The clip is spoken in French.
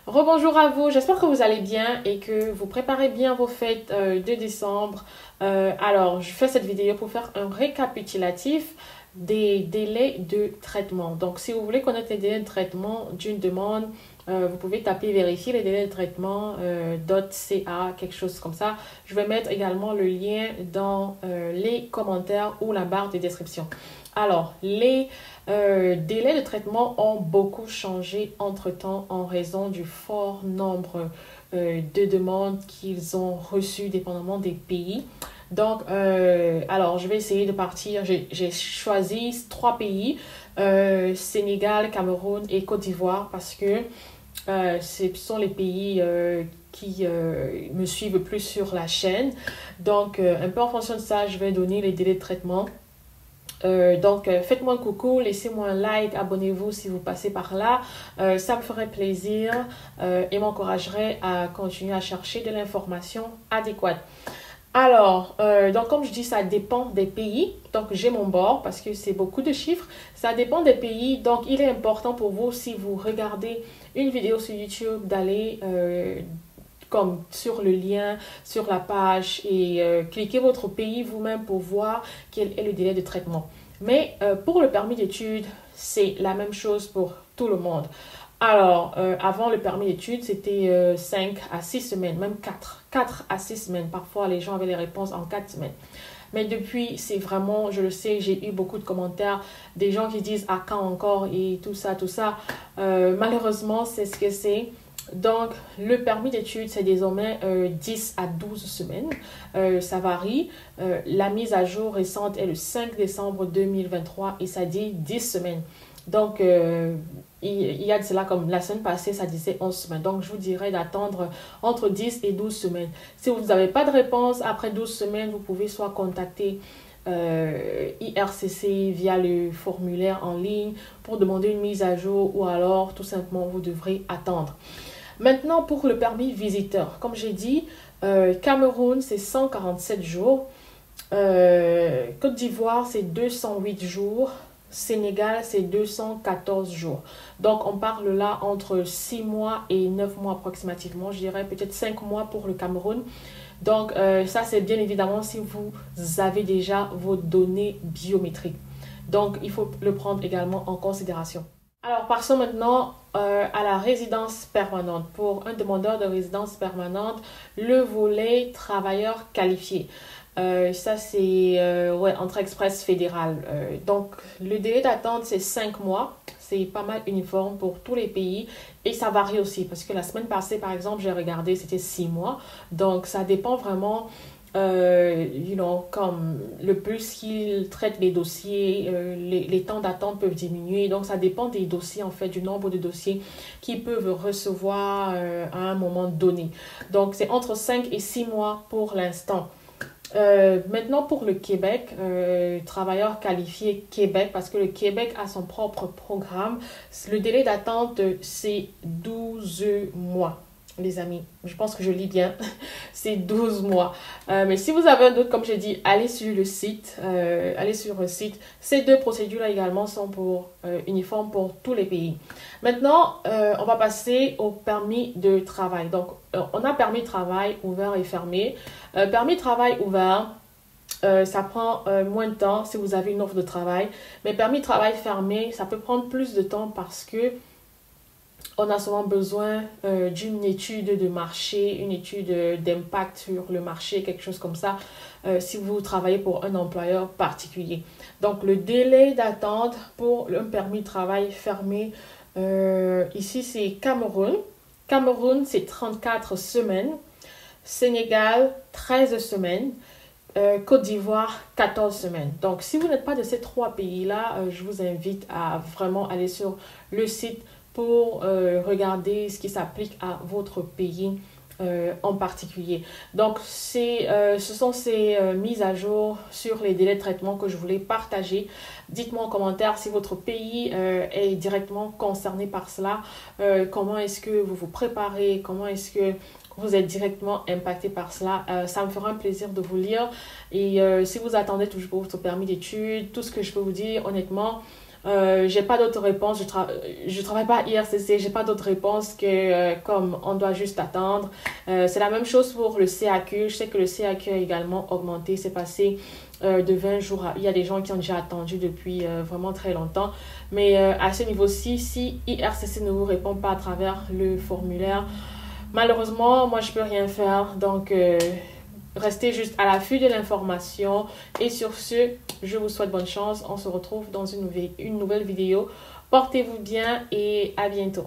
Rebonjour à vous, j'espère que vous allez bien et que vous préparez bien vos fêtes de décembre. Alors, je fais cette vidéo pour faire un récapitulatif des délais de traitement. Donc, si vous voulez connaître les délais de traitement d'une demande, vous pouvez taper vérifier les délais de traitement .ca, quelque chose comme ça. Je vais mettre également le lien dans les commentaires ou la barre de description. Alors, les délais de traitement ont beaucoup changé entre-temps en raison du fort nombre de demandes qu'ils ont reçues dépendamment des pays. Donc, alors, je vais essayer de partir. J'ai choisi 3 pays, Sénégal, Cameroun et Côte d'Ivoire, parce que ce sont les pays qui me suivent plus sur la chaîne. Donc, un peu en fonction de ça, je vais donner les délais de traitement. Donc, faites-moi un coucou, laissez-moi un like, abonnez-vous si vous passez par là. Ça me ferait plaisir et m'encouragerait à continuer à chercher de l'information adéquate. Alors, donc comme je dis, ça dépend des pays. Donc, j'ai mon bord parce que c'est beaucoup de chiffres. Ça dépend des pays. Donc, il est important pour vous, si vous regardez une vidéo sur YouTube, d'aller comme sur le lien, sur la page et cliquez votre pays vous-même pour voir quel est le délai de traitement. Mais pour le permis d'études, c'est la même chose pour tout le monde. Alors, avant le permis d'études, c'était 5 à 6 semaines, même 4 à 6 semaines. Parfois, les gens avaient les réponses en 4 semaines. Mais depuis, c'est vraiment, je le sais, j'ai eu beaucoup de commentaires, des gens qui disent à quand encore et tout ça, tout ça. Malheureusement, c'est ce que c'est. Donc, le permis d'études, c'est désormais 10 à 12 semaines. Ça varie. La mise à jour récente est le 5 décembre 2023 et ça dit 10 semaines. Donc, il y a de cela, comme la semaine passée, ça disait 11 semaines. Donc, je vous dirais d'attendre entre 10 et 12 semaines. Si vous n'avez pas de réponse après 12 semaines, vous pouvez soit contacter IRCC via le formulaire en ligne pour demander une mise à jour ou alors, tout simplement, vous devrez attendre. Maintenant, pour le permis visiteur, comme j'ai dit, Cameroun, c'est 147 jours. Côte d'Ivoire, c'est 208 jours. Sénégal, c'est 214 jours. Donc, on parle là entre 6 mois et 9 mois approximativement. Je dirais peut-être 5 mois pour le Cameroun. Donc, ça, c'est bien évidemment si vous avez déjà vos données biométriques. Donc, il faut le prendre également en considération. Alors, passons maintenant à la résidence permanente. Pour un demandeur de résidence permanente, le volet travailleur qualifié. Ça, c'est Entrée Express fédérale. Donc, le délai d'attente, c'est 5 mois. C'est pas mal uniforme pour tous les pays. Et ça varie aussi. Parce que la semaine passée, par exemple, j'ai regardé, c'était 6 mois. Donc, ça dépend vraiment comme le plus qu'ils traitent les dossiers, les temps d'attente peuvent diminuer. Donc, ça dépend des dossiers, en fait, du nombre de dossiers qu'ils peuvent recevoir à un moment donné. Donc, c'est entre 5 et 6 mois pour l'instant. Maintenant, pour le Québec, travailleur qualifié Québec, parce que le Québec a son propre programme, le délai d'attente, c'est 12 mois. Les amis, je pense que je lis bien, c'est 12 mois. Mais si vous avez un doute, comme j'ai dit, allez sur le site. Ces deux procédures-là également sont uniformes pour tous les pays. Maintenant, on va passer au permis de travail. Donc, on a permis de travail ouvert et fermé. Permis de travail ouvert, ça prend moins de temps si vous avez une offre de travail. Mais permis de travail fermé, ça peut prendre plus de temps parce que on a souvent besoin d'une étude de marché, une étude d'impact sur le marché, quelque chose comme ça, si vous travaillez pour un employeur particulier. Donc, le délai d'attente pour un permis de travail fermé, ici, c'est Cameroun. Cameroun, c'est 34 semaines. Sénégal, 13 semaines. Côte d'Ivoire, 14 semaines. Donc, si vous n'êtes pas de ces 3 pays-là, je vous invite à vraiment aller sur le site pour regarder ce qui s'applique à votre pays en particulier. Donc, ce sont ces mises à jour sur les délais de traitement que je voulais partager. Dites-moi en commentaire si votre pays est directement concerné par cela. Comment est-ce que vous vous préparez? Comment est-ce que vous êtes directement impacté par cela? Ça me fera un plaisir de vous lire. Et si vous attendez toujours pour votre permis d'études, tout ce que je peux vous dire, honnêtement, J'ai pas d'autres réponses. Je travaille pas à IRCC. J'ai pas d'autres réponses que comme on doit juste attendre. C'est la même chose pour le CAQ. Je sais que le CAQ a également augmenté. C'est passé de 20 jours. Il y a des gens qui ont déjà attendu depuis vraiment très longtemps. Mais à ce niveau-ci, si IRCC ne vous répond pas à travers le formulaire, malheureusement, moi, je peux rien faire. Donc, restez juste à l'affût de l'information. Et sur ce, je vous souhaite bonne chance. On se retrouve dans une nouvelle vidéo. Portez-vous bien et à bientôt.